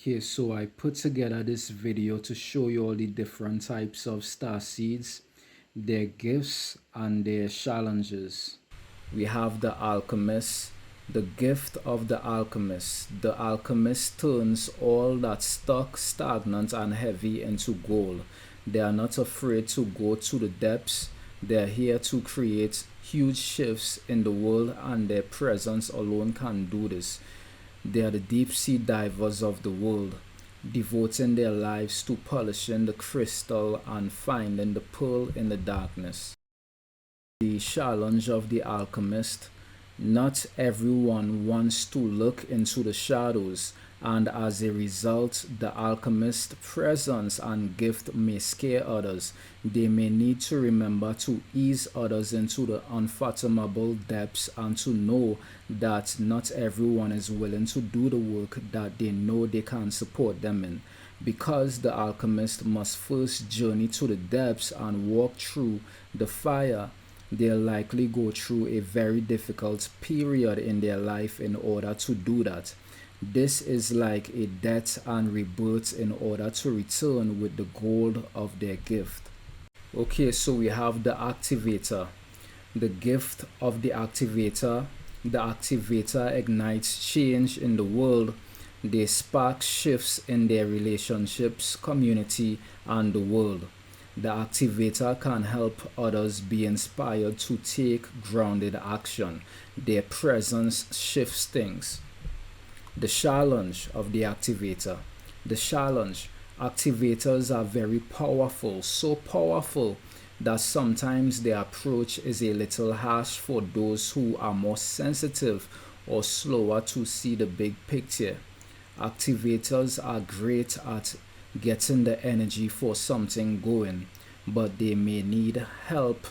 Okay, so I put together this video to show you all the different types of star seeds, their gifts, and their challenges. We have the alchemist, the gift of the alchemist. The alchemist turns all that's stuck, stagnant, and heavy into gold. They are not afraid to go to the depths. They're here to create huge shifts in the world, and their presence alone can do this. They are the deep sea divers of the world, devoting their lives to polishing the crystal and finding the pearl in the darkness. The challenge of the alchemist. Not everyone wants to look into the shadows, and as a result, the alchemist's presence and gift may scare others. They may need to remember to ease others into the unfathomable depths and to know that not everyone is willing to do the work that they know they can support them in. Because the alchemist must first journey to the depths and walk through the fire, they'll likely go through a very difficult period in their life in order to do that. This is like a death and rebirth in order to return with the gold of their gift. Okay, so we have the activator. The gift of the activator. The activator ignites change in the world. They spark shifts in their relationships, community, and the world. The activator can help others be inspired to take grounded action. Their presence shifts things. The challenge of the activator. The challenge. Activators are very powerful, so powerful that sometimes their approach is a little harsh for those who are more sensitive or slower to see the big picture. Activators are great at getting the energy for something going, but they may need help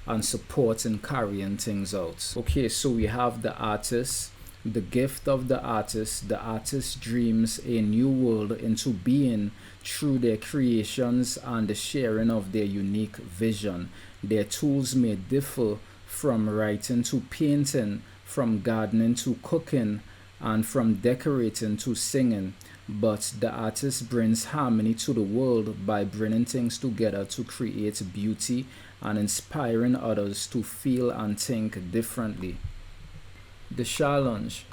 and support in carrying things out. Okay, so we have the artist. The gift of the artist. The artist dreams a new world into being through their creations and the sharing of their unique vision. Their tools may differ from writing to painting, from gardening to cooking, and from decorating to singing. But the artist brings harmony to the world by bringing things together to create beauty and inspiring others to feel and think differently. The challenge.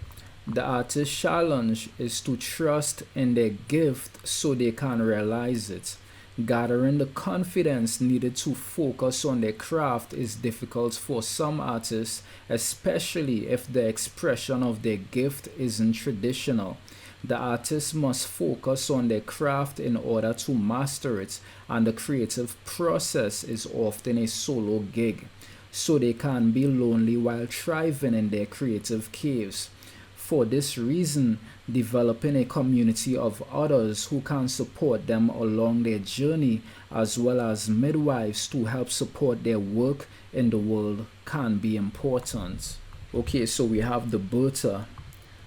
The artist's challenge is to trust in their gift so they can realize it. Gathering the confidence needed to focus on their craft is difficult for some artists, especially if the expression of their gift isn't traditional. The artist must focus on their craft in order to master it, and the creative process is often a solo gig, so they can be lonely while thriving in their creative caves. For this reason, developing a community of others who can support them along their journey, as well as midwives to help support their work in the world, can be important. Okay, so we have the birther,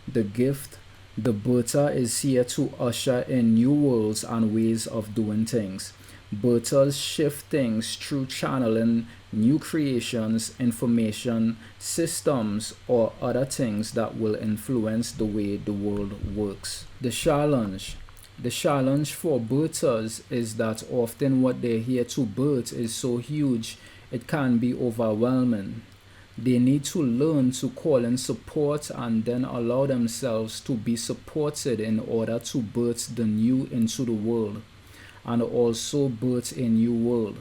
the gift. The birther is here to usher in new worlds and ways of doing things. Birthers shift things through channeling new creations, information, systems, or other things that will influence the way the world works. The challenge. The challenge for birthers is that often what they're here to birth is so huge it can be overwhelming. They need to learn to call in support and then allow themselves to be supported in order to birth the new into the world and also birth a new world.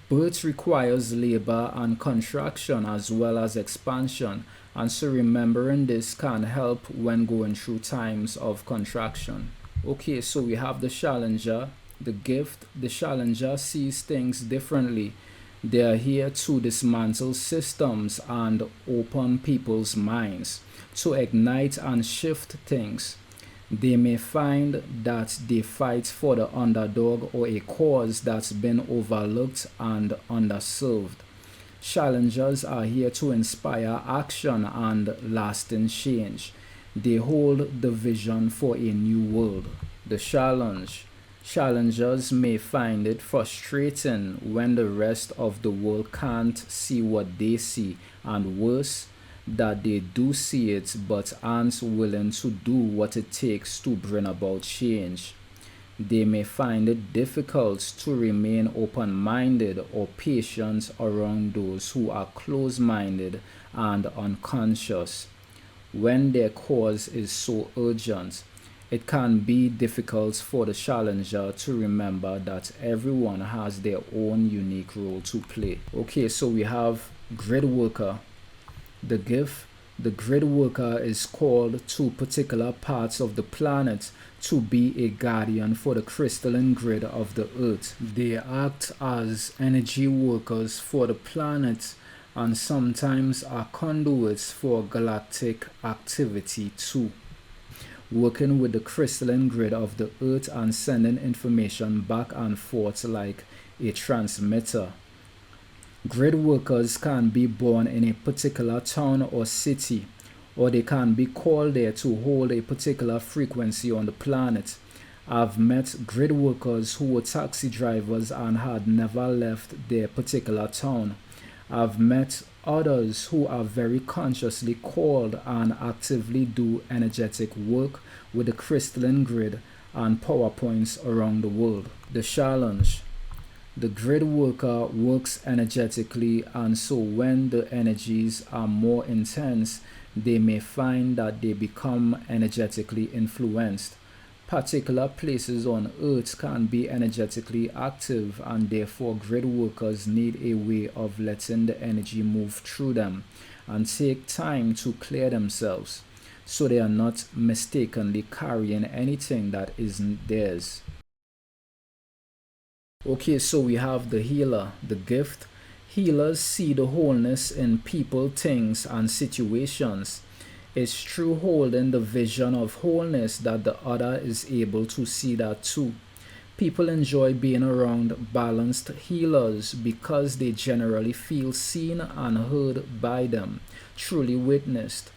Birth requires labor and contraction as well as expansion, and so remembering this can help when going through times of contraction. Okay, so we have the challenger, the gift. The challenger sees things differently. They are here to dismantle systems and open people's minds, to ignite and shift things. They may find that they fight for the underdog or a cause that's been overlooked and underserved. Challengers are here to inspire action and lasting change. They hold the vision for a new world. The challenge. Challengers may find it frustrating when the rest of the world can't see what they see, and worse, that they do see it but aren't willing to do what it takes to bring about change. They may find it difficult to remain open minded or patient around those who are close minded and unconscious. When their cause is so urgent, it can be difficult for the challenger to remember that everyone has their own unique role to play. Okay, so we have grid worker. The gift, the grid worker is called to particular parts of the planet to be a guardian for the crystalline grid of the earth. They act as energy workers for the planet and sometimes are conduits for galactic activity too, working with the crystalline grid of the earth and sending information back and forth like a transmitter. Grid workers can be born in a particular town or city, or they can be called there to hold a particular frequency on the planet. I've met grid workers who were taxi drivers and had never left their particular town. I've met others who are very consciously called and actively do energetic work with the crystalline grid and power points around the world. The challenge. The grid worker works energetically, and so when the energies are more intense, they may find that they become energetically influenced. Particular places on earth can be energetically active, and therefore grid workers need a way of letting the energy move through them and take time to clear themselves so they are not mistakenly carrying anything that isn't theirs. Okay, so we have the healer, the gift. Healers see the wholeness in people, things, and situations. It's through holding the vision of wholeness that the other is able to see that too. People enjoy being around balanced healers because they generally feel seen and heard by them, truly witnessed.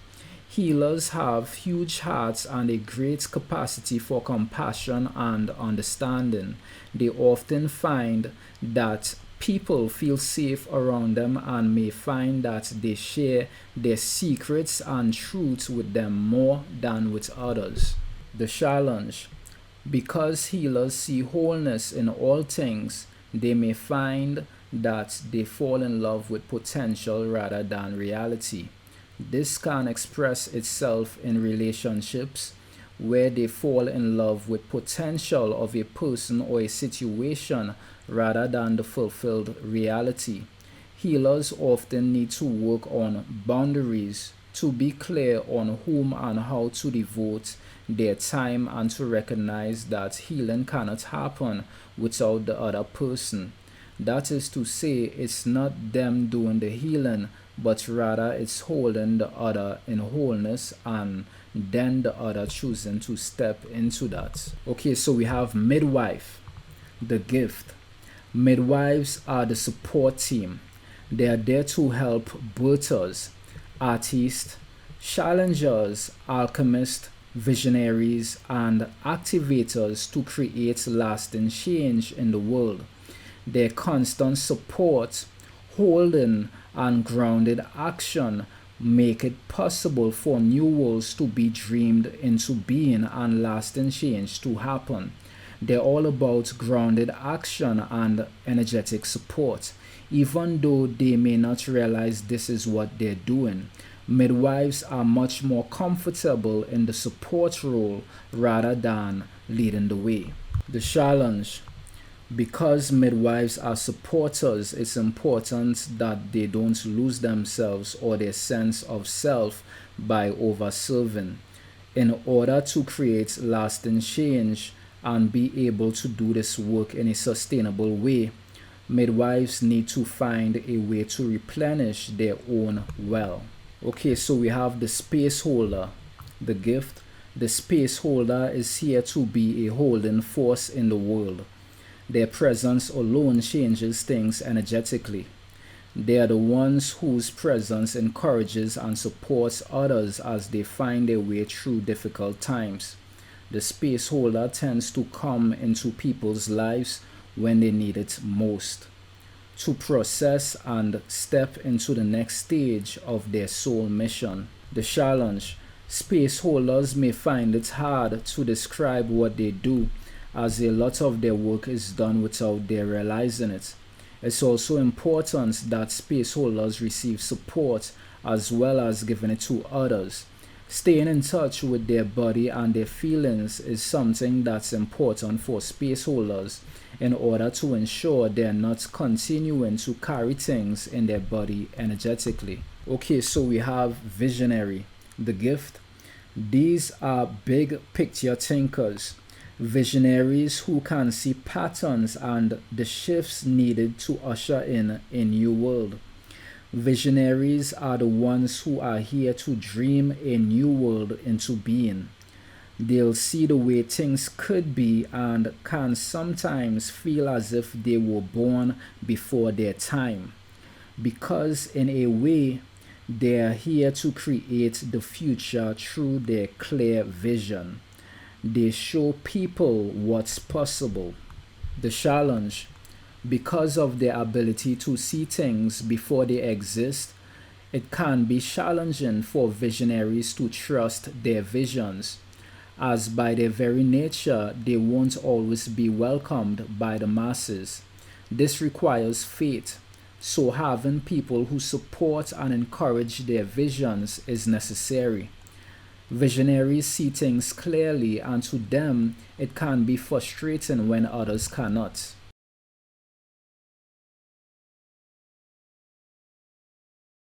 Healers have huge hearts and a great capacity for compassion and understanding. They often find that people feel safe around them and may find that they share their secrets and truths with them more than with others. The challenge. Because healers see wholeness in all things, they may find that they fall in love with potential rather than reality. This can express itself in relationships where they fall in love with potential of a person or a situation rather than the fulfilled reality. Healers often need to work on boundaries to be clear on whom and how to devote their time and to recognize that healing cannot happen without the other person. That is to say, it's not them doing the healing, but rather it's holding the other in wholeness and then the other choosing to step into that. Okay, so we have midwife, the gift. Midwives are the support team. They are there to help birthers, artists, challengers, alchemists, visionaries, and activators to create lasting change in the world. Their constant support, holding, and grounded action make it possible for new worlds to be dreamed into being and lasting change to happen. They're all about grounded action and energetic support, even though they may not realize this is what they're doing. Midwives are much more comfortable in the support role rather than leading the way. The challenge. Because midwives are supporters, it's important that they don't lose themselves or their sense of self by overserving. In order to create lasting change and be able to do this work in a sustainable way, midwives need to find a way to replenish their own well. Okay, so we have the space holder, the gift. The space holder is here to be a holding force in the world. Their presence alone changes things energetically. They are the ones whose presence encourages and supports others as they find their way through difficult times. The space holder tends to come into people's lives when they need it most. to process and step into the next stage of their soul mission. The challenge: space holders may find it hard to describe what they do, as a lot of their work is done without their realizing it. It's also important that space holders receive support as well as giving it to others. Staying in touch with their body and their feelings is something that's important for space holders in order to ensure they're not continuing to carry things in their body energetically. Okay, so we have visionary, the gift. These are big picture thinkers, visionaries who can see patterns and the shifts needed to usher in a new world. Visionaries are the ones who are here to dream a new world into being. They'll see the way things could be and can sometimes feel as if they were born before their time. Because, in a way, they're here to create the future through their clear vision. They show people what's possible. The challenge: because of their ability to see things before they exist, it can be challenging for visionaries to trust their visions, as by their very nature they won't always be welcomed by the masses. This requires faith, so having people who support and encourage their visions is necessary. Visionaries see things clearly, and to them, it can be frustrating when others cannot.